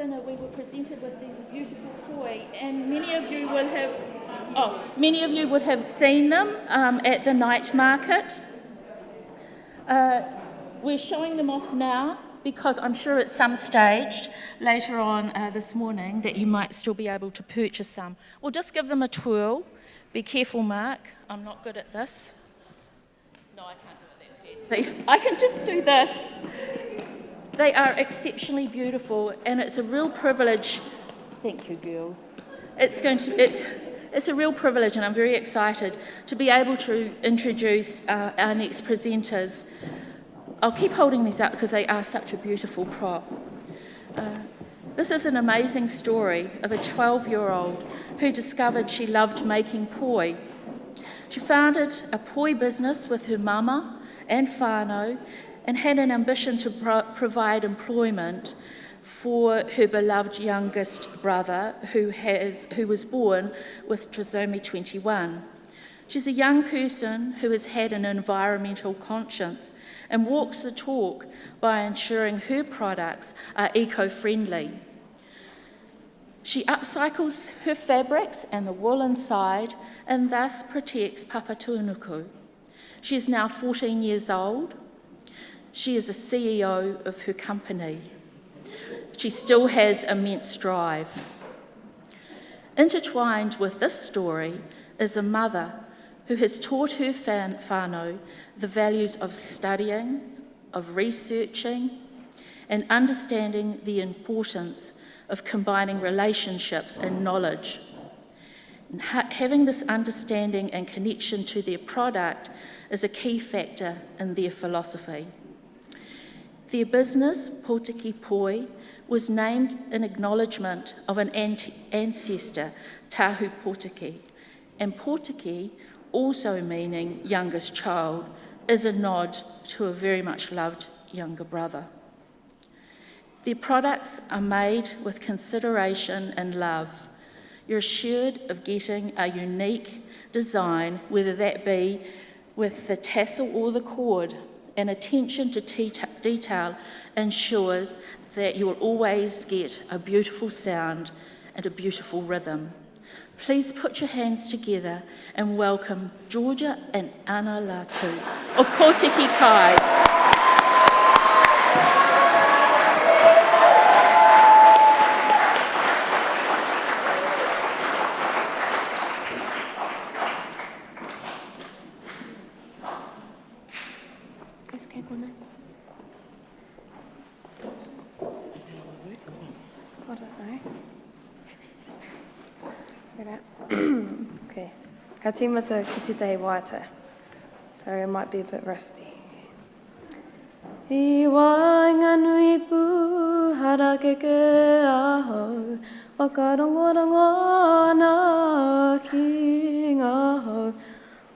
dinner we were presented with these beautiful poi, and many of you would have seen them at the night market. We're showing them off now because I'm sure at some stage later on this morning that you might still be able to purchase some. We'll just give them a twirl. Be careful, Mark. I'm not good at this. No, I can't do it that fancy. I can just do this. They are exceptionally beautiful, and it's a real privilege. Thank you, girls. It's a real privilege, and I'm very excited to be able to introduce our next presenters. I'll keep holding these up because they are such a beautiful prop. This is an amazing story of a 12-year-old who discovered she loved making poi. She founded a poi business with her mama and whānau and had an ambition to provide employment for her beloved youngest brother who was born with trisomy 21. She's a young person who has had an environmental conscience and walks the talk by ensuring her products are eco-friendly. She upcycles her fabrics and the wool inside and thus protects papa tuanuku. She is now 14 years old. She is the CEO of her company. She still has immense drive. Intertwined with this story is a mother who has taught her whānau the values of studying, of researching, and understanding the importance of combining relationships and knowledge. And having this understanding and connection to their product is a key factor in their philosophy. Their business, Putiki Poi, was named in acknowledgement of an ancestor, Tahu Putiki, and Putiki, also meaning youngest child, is a nod to a very much loved younger brother. Their products are made with consideration and love. You're assured of getting a unique design, whether that be with the tassel or the cord, and attention to detail ensures that you will always get a beautiful sound and a beautiful rhythm. Please put your hands together and welcome Georgia and Ana Latu of Putiki Kai. Okay. Ka tīmata ki te tei waita. Sorry, I might be a bit rusty. I wainga nui pu harake ke aho, whakarongorongo ana ki ngā hau,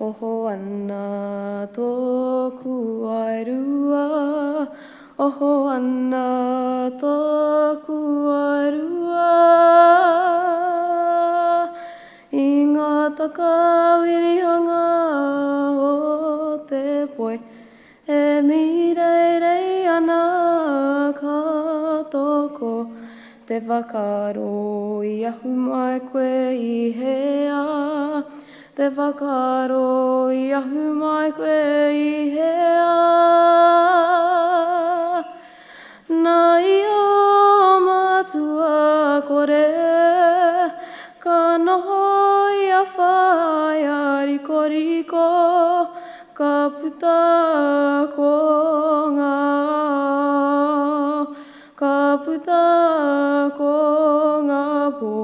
oho ana tōku airua, oho ana tōku airua. I ngā takawirihanga o te poi, e mireirei ana ka toko, te whakaro I ahu mai koe I hea, te whakaro I ahu mai koe I hea. Nā I o matua kore, ka noho I a whai a riko, ka puta ko ngā pō.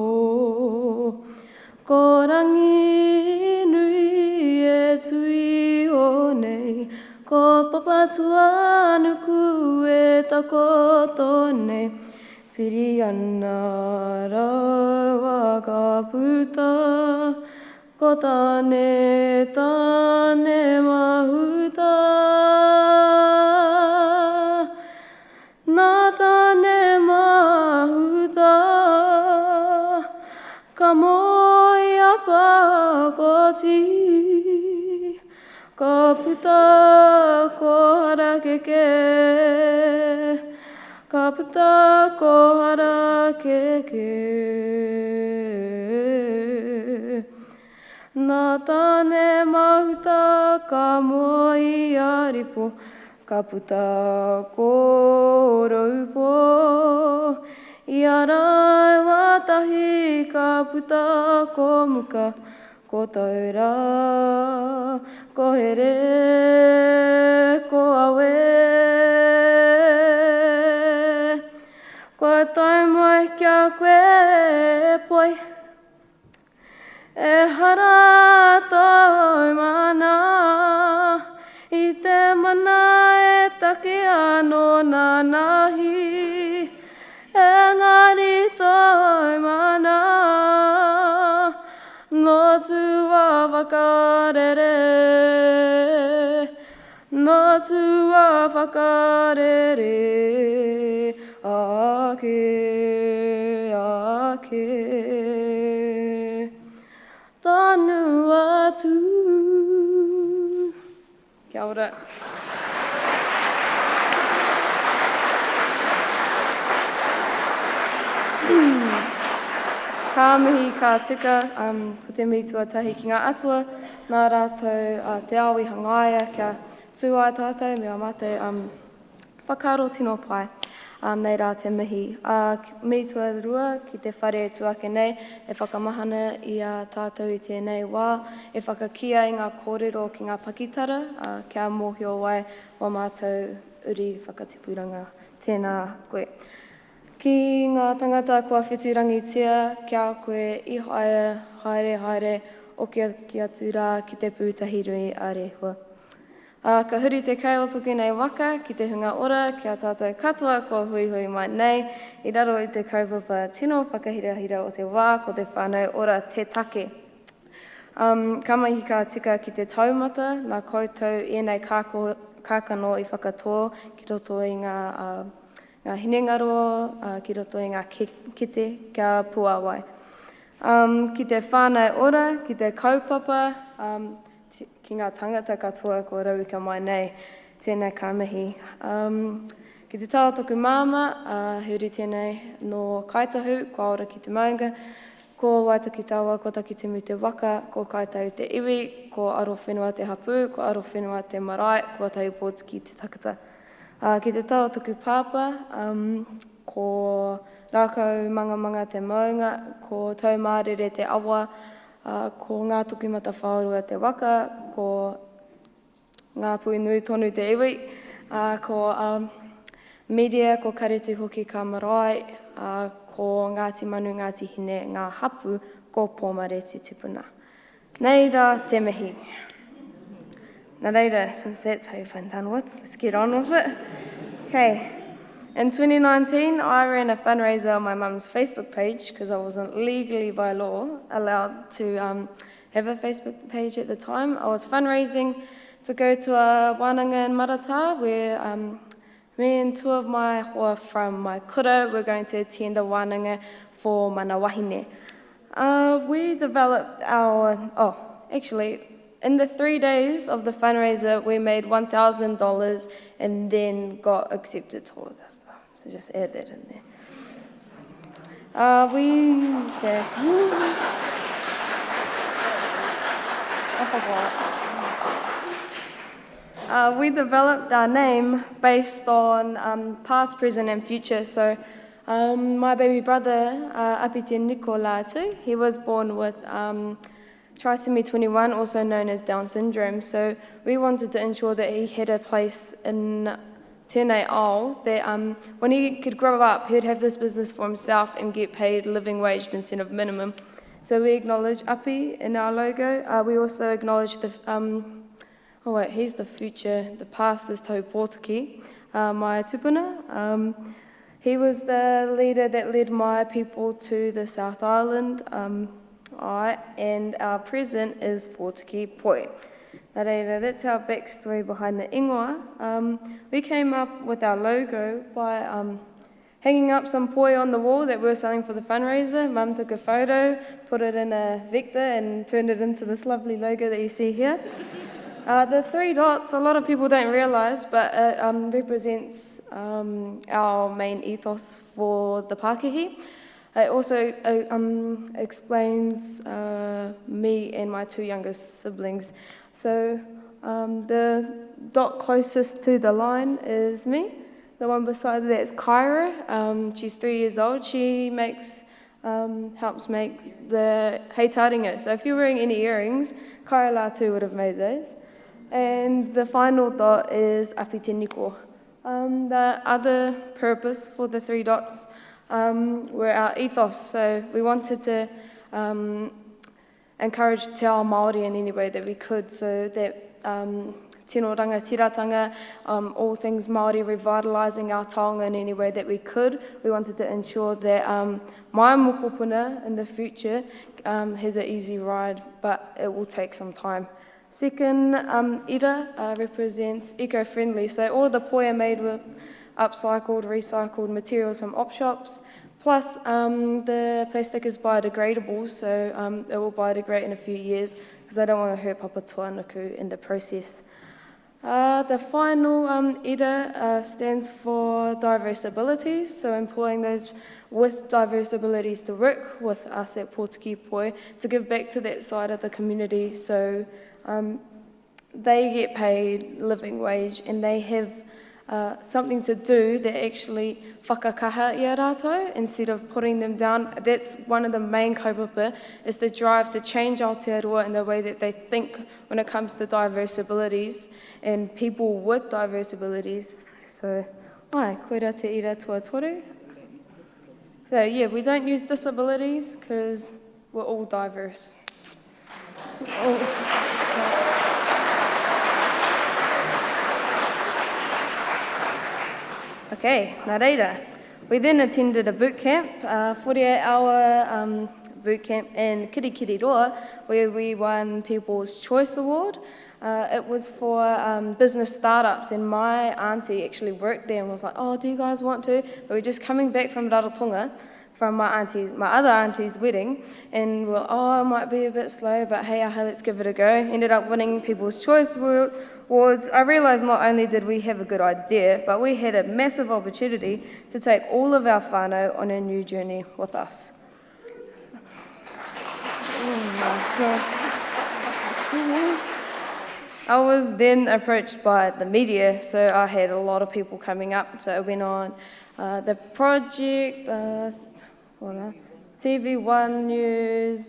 Ko rangi nui e tui o nei, ko papa tuanuku e takoto nei. Piri ana rawa ka puta, ko tane mahuta. Nā tane mahuta, ka moi a pakoti, ka puta ko harakeke, ka puta kohara keke. Nā tāne mahuta ka mua I aripo, ka puta ko raupo. I arai watahi ka puta ko muka, ko taura, ko here, ko awe. Ko tai mai kia koe poi, e hara tau mana, I te mana e take anō nā nahi, engari tau mana, Latu a whakarere, Latu a whakarere, ake, tanu atu. Kia ora. Ka mihi ka tika, ko te mitua tahi ki ngā atua, nā rātou te awi hangaia kia tūai tātou me a mate whakaro tino pai. Nei rā te mihi. Mitua rua ki te whare tuake nei, e whakamahana I a tātou I tēnei wā, e whakakia I ngā kōrero ki ngā pakitara, kia mōhio wai o mātou uri whakatipuranga. Tēnā koe. Ki ngā tangata kua whiturangitia, kia koe I haere, o kia atu rā ki te pūtahi rui a rehua. Ka huri te kei o toki nei waka, ki te hunga ora, kia tātou katoa, kua hui mai nei, I raro I te kaupapa tino whakahirahira o te wā, ko te whānau ora te take. Ka mahi ka tika ki te taumata, nā koutou I nei kākano I whakatō, ki roto I ngā hinengaro, ki roto I ngā kite, kia puawai. Ki te whānau ora, ki te kaupapa, ki ngā tangata katoa ko rauika mai nei, tēnei ka mihi. Ki te taotoku māma, huri tēnei no kaitahu, kua ora ki te maunga, ko waitaki tawa, ko taki timu te waka, ko kaitahu te iwi, ko aro whenua te hapu, ko aro whenua te marae, ko tahi pōts ki te takata. Ki te taotoku pāpa, ko rākau manga te maunga, ko taumārere te awa, ko ngā tukimata whaorua te waka, ko ngā pui nui tonu te iwi, ko media, ko karetu hoki ka marae, ko Ngāti Manu, Ngāti Hine, ngā hapu, ko Pōmareti tupuna. Nei rā te mihi. Nā reira, since that's how you find done with, let's get on with it. Okay. In 2019, I ran a fundraiser on my mum's Facebook page because I wasn't legally by law allowed to have a Facebook page at the time. I was fundraising to go to a wānanga in Marata where me and two of my hoa from my kura were going to attend a wānanga for mana wahine. We developed in the 3 days of the fundraiser, we made $1,000 and then got accepted to all of this stuff. So just add that in there. We developed our name based on past, present and future. So my baby brother, Apite Niko Latu, he was born with trisomy 21, also known as Down syndrome. So we wanted to ensure that he had a place in tēnei ao, that when he could grow up, he'd have this business for himself and get paid living wage instead of minimum. So we acknowledge Api in our logo. We also acknowledge the, he's the future, the past is Tau Pōtiki, my tupuna. He was the leader that led my people to the South Island, and our present is Pōtiki Poi. Nā reira, that's our backstory behind the ingoa. We came up with our logo by hanging up some poi on the wall that we were selling for the fundraiser. Mum took a photo, put it in a vector and turned it into this lovely logo that you see here. The 3 dots, a lot of people don't realise, but it represents our main ethos for the Pākehī. It also explains me and my 2 youngest siblings. So the dot closest to the line is me. The one beside that is Kyra. She's 3 years old. She helps make the hei taringa. So if you're wearing any earrings, Kyra Latu would have made those. And the final dot is api te niko. The other purpose for the 3 dots were our ethos. So we wanted to encourage te ao Māori in any way that we could, so that tinoranga, tiratanga, all things Māori, revitalising our taonga in any way that we could. We wanted to ensure that my mokopuna in the future has an easy ride, but it will take some time. Second, ira represents eco-friendly, so all the poi are made with upcycled, recycled materials from op shops, plus the plastic is biodegradable, so it will biodegrade in a few years, because I don't want to hurt Papa Tuanuku in the process. The final ira stands for diverse abilities, so employing those with diverse abilities to work with us at Pōtiki Poi to give back to that side of the community, so they get paid living wage and they have something to do that actually whakakaha i a rātou instead of putting them down. That's one of the main kaupapa, is the drive to change Aotearoa in the way that they think when it comes to diverse abilities and people with diverse abilities. So, koera te ira tuatoru. So yeah, we don't use disabilities because we're all diverse. Okay, nā reira. We then attended a boot camp, 48-hour boot camp in Kirikiriroa, where we won People's Choice Award. It was for business startups, and my auntie actually worked there and was like, oh, do you guys want to? But we're just coming back from Rarotonga, from my other auntie's wedding, and we're it might be a bit slow, but hey, let's give it a go. Ended up winning People's Choice Awards. I realised not only did we have a good idea, but we had a massive opportunity to take all of our whānau on a new journey with us. I was then approached by the media, so I had a lot of people coming up. So I went on the project, TV1 News,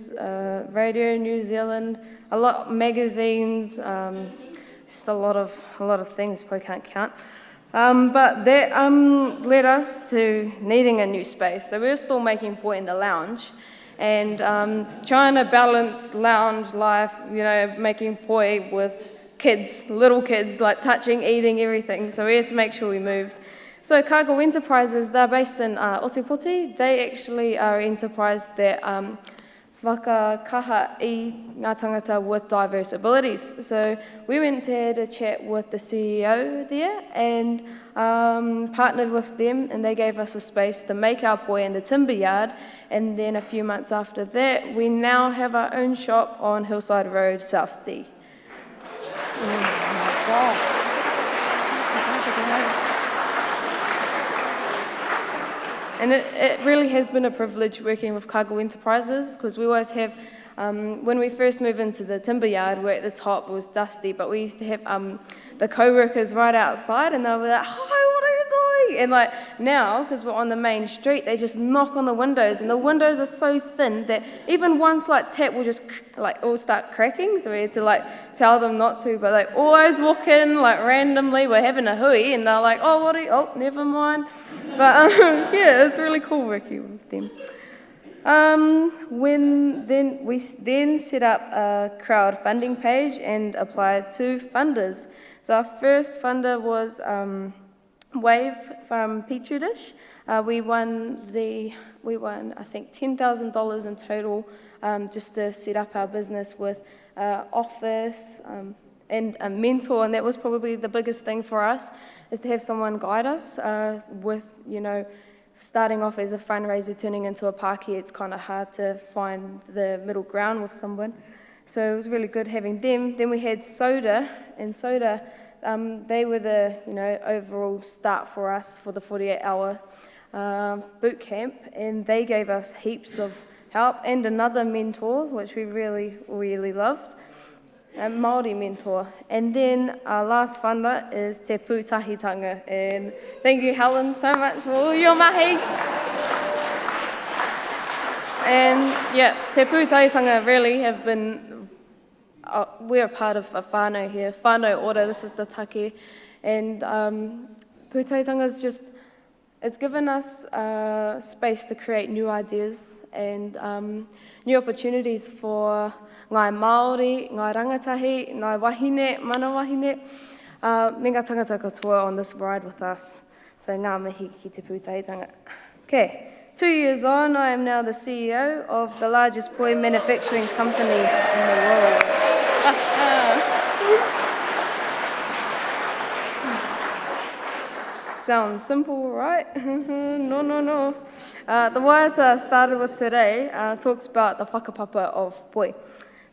Radio New Zealand, a lot magazines, just a lot of things I can't count. But that led us to needing a new space. So we were still making poi in the lounge, and trying to balance lounge life, making poi with kids, little kids, like touching, eating, everything. So we had to make sure we moved. So Cargo Enterprises, they're based in Otepoti. They actually are an enterprise that whakakaha i ngā tangata with diverse abilities. So we went to have a chat with the CEO there and partnered with them, and they gave us a space to make our poi in the timber yard. And then a few months after that, we now have our own shop on Hillside Road, South D. Oh my gosh. And it really has been a privilege working with Cargo Enterprises, because we always have, when we first moved into the timber yard, where at the top was dusty, but we used to have the co-workers right outside, and they were like, hi, what are you doing? And like now, because we're on the main street, they just knock on the windows, and the windows are so thin that even one slight tap will just all start cracking, so we had to tell them not to, but they always walk in randomly, we're having a hui, and they're like, oh, what are you, oh, never mind. But yeah, it's really cool working with them. We then set up a crowdfunding page and applied to funders. So our first funder was Wave from Petri Dish. We won I think $10,000 in total just to set up our business with office and a mentor, and that was probably the biggest thing for us, is to have someone guide us with, starting off as a fundraiser, turning into a Pākehī. It's kind of hard to find the middle ground with someone. So it was really good having them. Then we had Soda and soda, they were the overall start for us for the 48-hour boot camp, and they gave us heaps of help and another mentor, which we really, really loved, a Māori mentor. And then our last whanda is Te Putahitanga, and thank you, Helen, so much for all your mahi. And yeah, Te Putahitanga really have been, we're part of a whānau here, whānau ora, this is the take, and Putahitanga is just, it's given us space to create new ideas and new opportunities for ngai Māori, ngai rangatahi, ngai wahine, mana wahine, me ngā tangata katoa on this ride with us. So ngā mihi ki te Putahitanga. Okay. 2 years on, I am now the CEO of the largest poi manufacturing company in the world. Sounds simple, right? No. The word I started with today talks about the whakapapa of poi.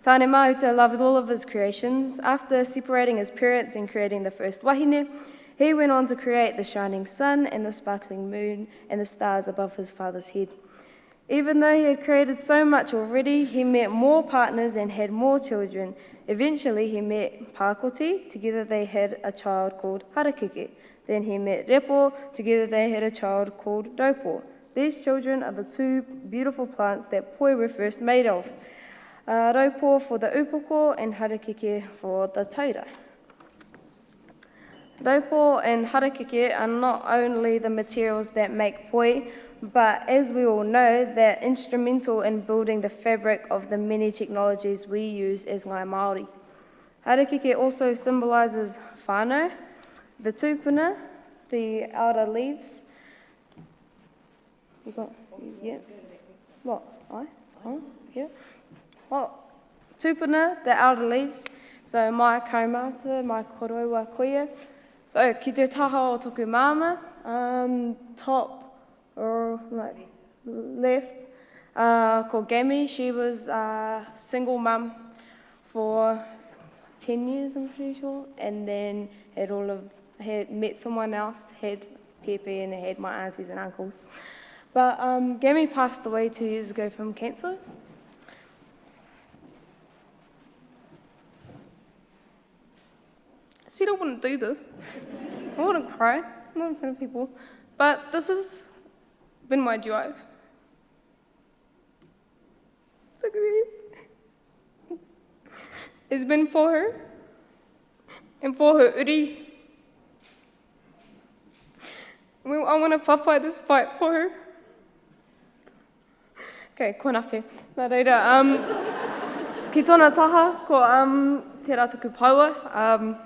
Tāne Mahuta loved all of his creations. After separating his parents and creating the first wahine, he went on to create the shining sun and the sparkling moon and the stars above his father's head. Even though he had created so much already, he met more partners and had more children. Eventually, he met Pākoti. Together they had a child called Harakeke. Then he met Repo. Together they had a child called Raupo. These children are the two beautiful plants that poi were first made of. Raupo for the upoko and Harakeke for the taura. Raupo and harakeke are not only the materials that make poi, but as we all know, they're instrumental in building the fabric of the many technologies we use as ngai Māori. Harakeke also symbolises whānau, the tūpuna, the outer leaves. You got, yeah. What? Yeah. Well, tūpuna, the outer leaves. So mai kaumata, mai koroua koia. So, ki te taha o toku mama, top or like left, called Gami. She was a single mum for 10 years, I'm pretty sure, and then had met someone else, had Pepe, and they had my aunties and uncles. But Gami passed away 2 years ago from cancer. I said I wouldn't do this. I wouldn't cry, not in front of people. But this has been my drive. It's been for her and for her uri. I want to whawhai this fight for her. Okay, kona whe. Nā reira, ki tōna taha, ko te rātaku paua,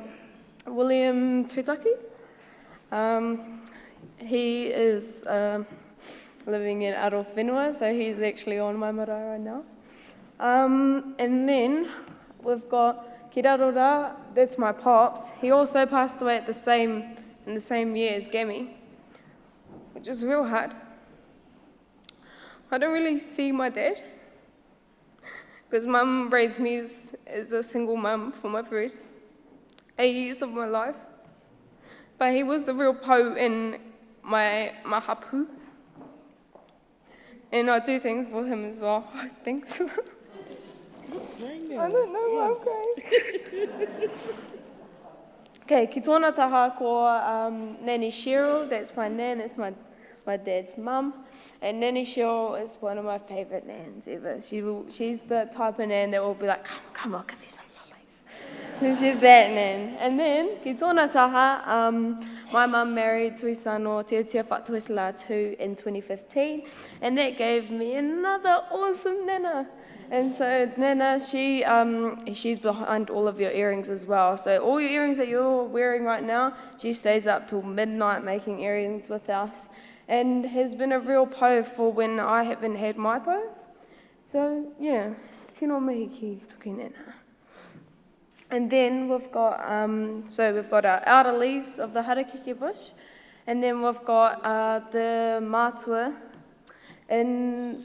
William Tūtaki. He is living in Arowhenua, so he's actually on my marae right now. And then we've got Ki Rarora, that's my pops. He also passed away in the same year as Gami, which is real hard. I don't really see my dad, because mum raised me as a single mum for my first 8 years of my life. But he was the real po in my hapu. And I do things for him as well, I think so. I don't know why I'm crying. Okay, ki tōna taha ko Nanny Cheryl, that's my nan, that's my dad's mum. And Nanny Cheryl is one of my favourite nans ever. She's the type of nan that will be like, come, I'll give you some lollies. And she's that nan. And then, ki tōna taha, my mum married Tuisano Te Whatuis Latu in 2015. And that gave me another awesome nana. And so Nana, she's behind all of your earrings as well. So all your earrings that you're wearing right now, she stays up till midnight making earrings with us. And has been a real po for when I haven't had my po. So yeah, tino mihi ki toki Nana. And then we've got, our outer leaves of the harakeke bush. And then we've got the mātua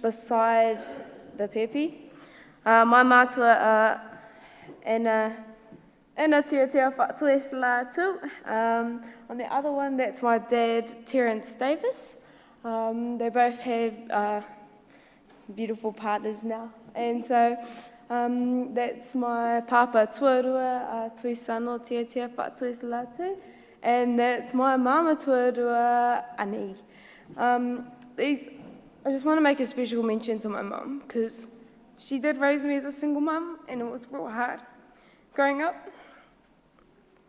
beside the pepe. My mātua are And a tia whatues Latu. On the other one, that's my dad, Terence Davis. They both have beautiful partners now. And so that's my papa tuarua, tuisano tia whatues Latu. And that's my mama tuarua, Ani. I just want to make a special mention to my mum, because she did raise me as a single mum, and it was real hard growing up.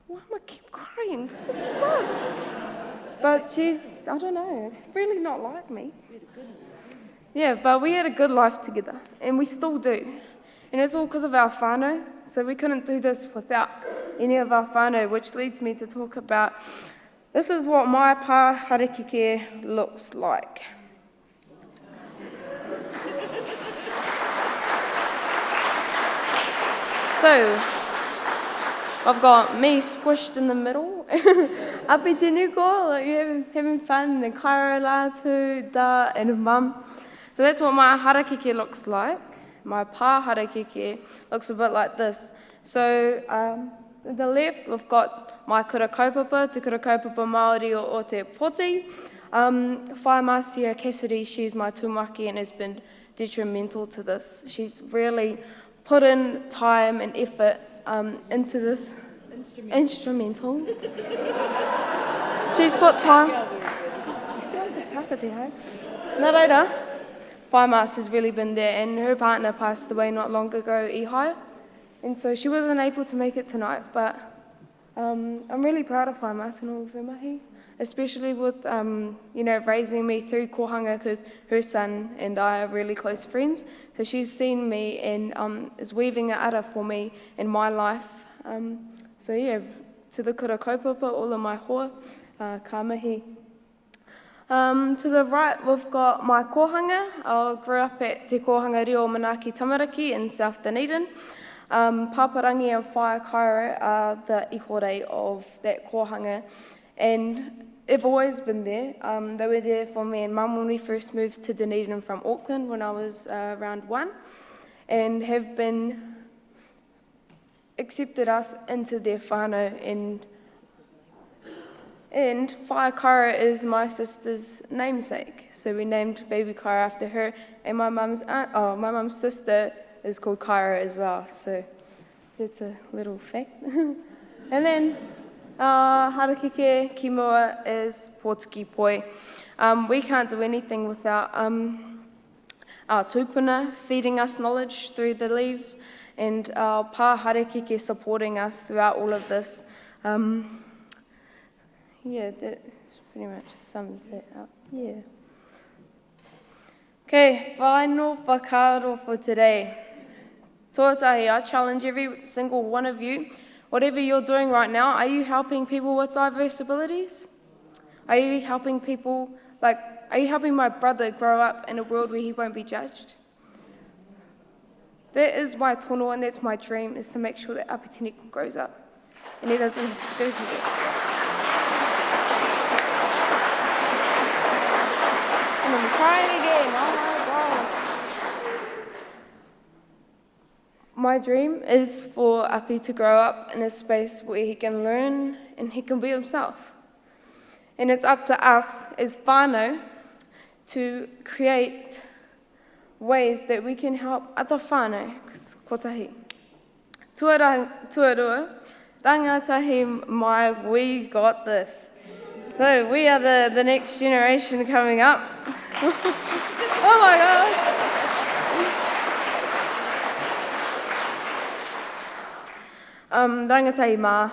Why am I keep crying? What the fuck? But I don't know, it's really not like me. Yeah, but we had a good life together, and we still do. And it's all because of our whānau, so we couldn't do this without any of our whānau, which leads me to talk about, this is what my pā harakeke looks like. So, I've got me squished in the middle. Api te nuko, like you having fun, and kaira, Latu, da, and mum. So that's what my harakeke looks like. My pā harakeke looks a bit like this. So, on the left, we've got my kura kaupapa, te kura kaupapa Māori o te poti. Whai Marcia Cassidy, she's my tūmaki and has been detrimental to this. She's really put in time and effort into this. Instrumental. She's put time. Nā reira, Whai Mas has really been there, and her partner passed away not long ago, Ihai, and so she wasn't able to make it tonight, but I'm really proud of Whai Mas and all of her mahi, especially with raising me through kohanga, because her son and I are really close friends. So she's seen me and is weaving a ara for me in my life. So yeah, to the kura kaupapa, all of my hoa, ka mihi. To the right, we've got my kohanga. I grew up at Te Kohanga Reo Manaki Tamaraki in South Dunedin. Paparangi and Whai Kaira are the ihore of that kohanga, and they've always been there. They were there for me and Mum when we first moved to Dunedin from Auckland when I was around 1, and have been accepted us into their whānau, and Whai Kaira is my sister's namesake. So we named baby Kaira after her, and my mum's sister is called Kaira as well. So that's a little fact. And then harakeke ki mua is Pōtuki poi. We can't do anything without our tūpuna feeding us knowledge through the leaves, and our pā harakeke supporting us throughout all of this. Yeah, that pretty much sums that up. Yeah. Okay, final whakaaro for today. Tuatahi, I challenge every single one of you, whatever you're doing right now, are you helping people with diverse abilities? Are you helping people, are you helping my brother grow up in a world where he won't be judged? That is my tono, and that's my dream, is to make sure that Apitiniko grows up and he doesn't have to go through that. And I'm crying again, oh my God. My dream is for Api to grow up in a space where he can learn and he can be himself. And it's up to us as whānau to create ways that we can help other whānau, kotahi. Tuarua, rangatahi mai, we got this. So we are the next generation coming up. Oh my gosh. Rangatahi mā, I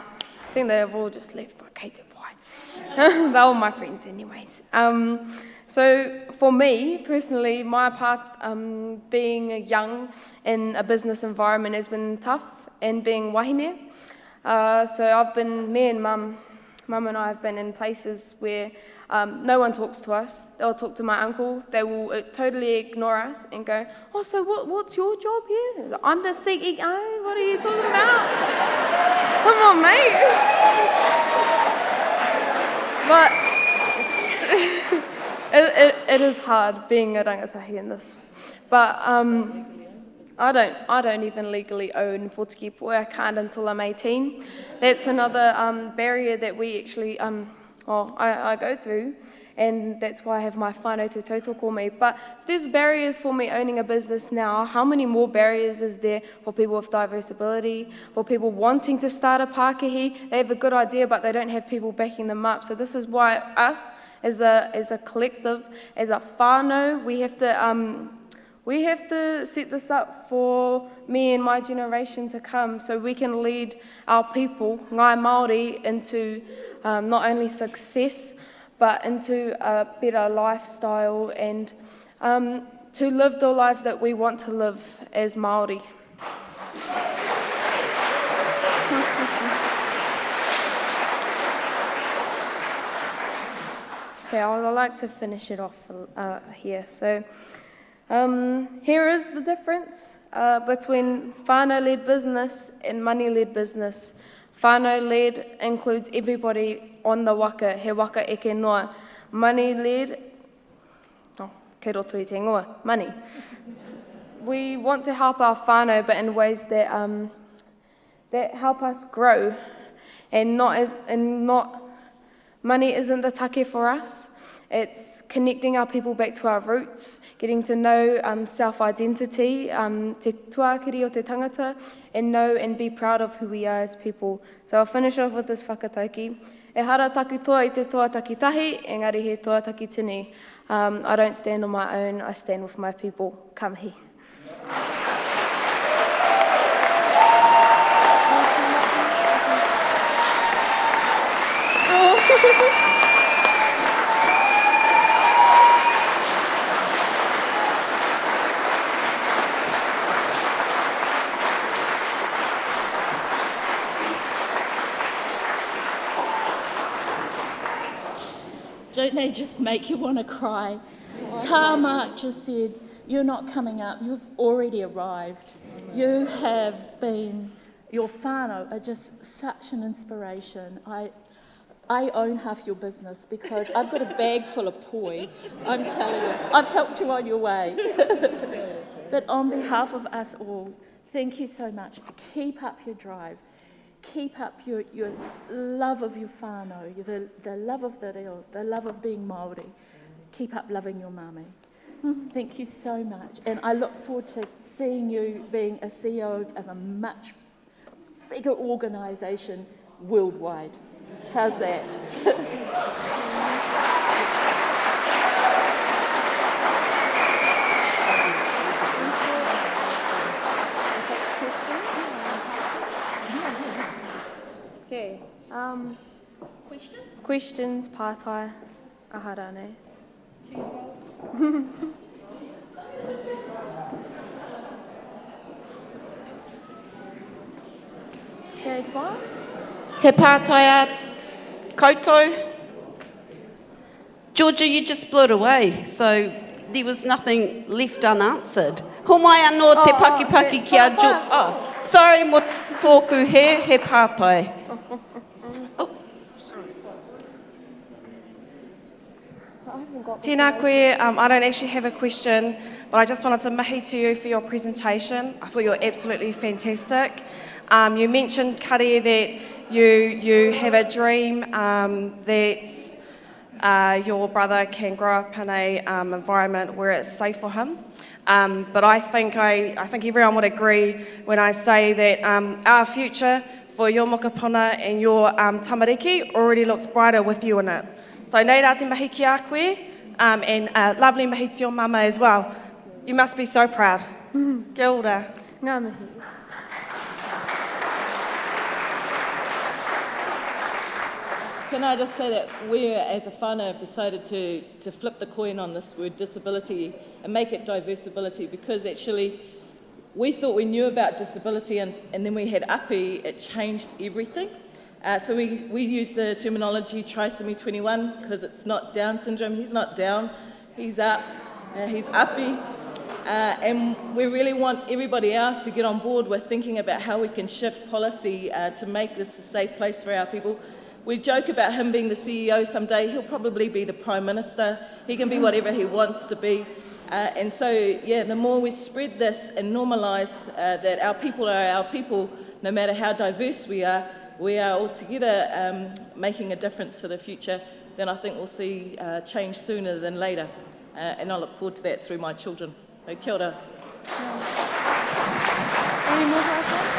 think they have all just left, but kei te pai. They're all my friends anyways. So for me, personally, my path being young in a business environment has been tough, and being wahine. So me and Mum and I have been in places where no one talks to us. They'll talk to my uncle. They will totally ignore us and go, oh, so what's your job here? Like, I'm the CEO. What are you talking about? Come on, mate. But it is hard being a rangatahi in this. But I don't even legally own Pōtiki Poe. I can't until I'm 18. That's another barrier that we actually, I go through, and that's why I have my whānau te tautoko me. But there's barriers for me owning a business now. How many more barriers is there for people with diverse ability, for people wanting to start a Pākehī? They have a good idea, but they don't have people backing them up. So this is why us, as a collective, as a whānau, we have to set this up for me and my generation to come so we can lead our people, ngai Māori, into not only success, but into a better lifestyle and to live the lives that we want to live as Māori. Okay, I would like to finish it off here. So here is the difference between whānau-led business and money-led business. Whānau-led includes everybody on the waka, he waka eke noa. Money-led, kei roto I te ingoa, money. We want to help our whānau, but in ways that that help us grow, and not money isn't the take for us. It's connecting our people back to our roots, getting to know self-identity, te tuakiri o te tangata, and know and be proud of who we are as people. So I'll finish off with this whakatauki. E hara taku toa I te toa takitahi, engari he toa takitini. I don't stand on my own, I stand with my people. Kamahi. Don't they just make you want to cry? Mark just said, you're not coming up, you've already arrived. You have been, your whānau are just such an inspiration. I own half your business because I've got a bag full of poi, I'm telling you. I've helped you on your way. But on behalf of us all, thank you so much. Keep up your drive. Keep up your love of your whānau, the love of the reo, the love of being Māori. Keep up loving your mami. Thank you so much. And I look forward to seeing you being a CEO of a much bigger organisation worldwide. How's that? Okay. Questions, pātai, aharane. Okay, Dubai. He pātaia koutou. Georgia, you just blew it away, so there was nothing left unanswered. Ho mai anō te paki kia Georgia. Sorry, mo tōku he pātai. Tēnā koe, I don't actually have a question, but I just wanted to mahi to you for your presentation. I thought you were absolutely fantastic. You mentioned, Kari, that you have a dream that your brother can grow up in a environment where it's safe for him. But I think everyone would agree when I say that our future for your mokopuna and your tamariki already looks brighter with you in it. So nei rā te mahi ki a koe, and lovely mahi to your mama as well. You must be so proud. Kia ora. Ngā mihi. Can I just say that we, as a whānau, have decided to flip the coin on this word disability and make it diversability, because actually we thought we knew about disability and then we had api, it changed everything. So we use the terminology trisomy 21 because it's not Down syndrome. He's not down, he's up, he's api. And we really want everybody else to get on board with thinking about how we can shift policy to make this a safe place for our people. We joke about him being the CEO someday. He'll probably be the Prime Minister. He can be whatever he wants to be. And so, yeah, the more we spread this and normalise that our people are our people, no matter how diverse we are all together making a difference for the future, then I think we'll see change sooner than later. And I look forward to that through my children. Kia ora. Any more questions?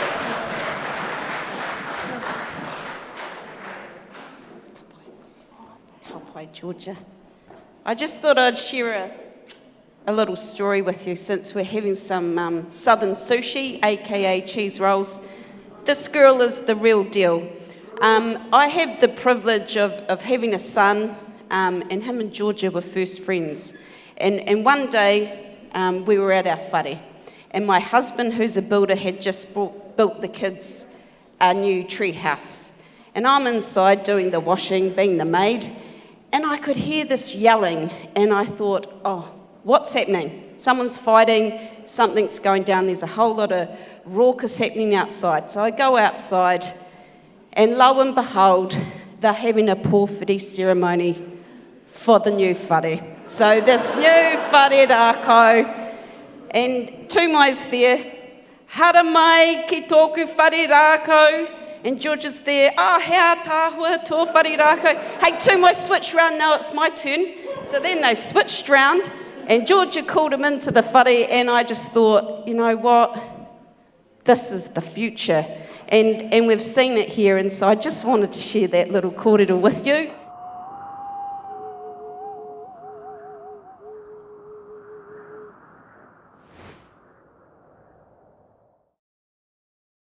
Kapai, Georgia. I just thought I'd share a little story with you since we're having some southern sushi, aka cheese rolls. This girl is the real deal. I have the privilege of having a son, and him and Georgia were first friends. And one day we were at our whare, and my husband, who's a builder, had just built the kids a new tree house. And I'm inside doing the washing, being the maid, and I could hear this yelling, and I thought, oh, what's happening? Someone's fighting, something's going down, there's a whole lot of raucous happening outside. So I go outside, and lo and behold, they're having a pōwhiri ceremony for the new whare. So this new whare rākau, and Tūmai's there, hara mai ki tōku whare rākau, and George is there, hea tāhua tō whare rākau. Hey, Tūmai, switch round, now it's my turn. So then they switched round, and Georgia called him into the whare, and I just thought, you know what, this is the future. And we've seen it here, and so I just wanted to share that little kōrero with you.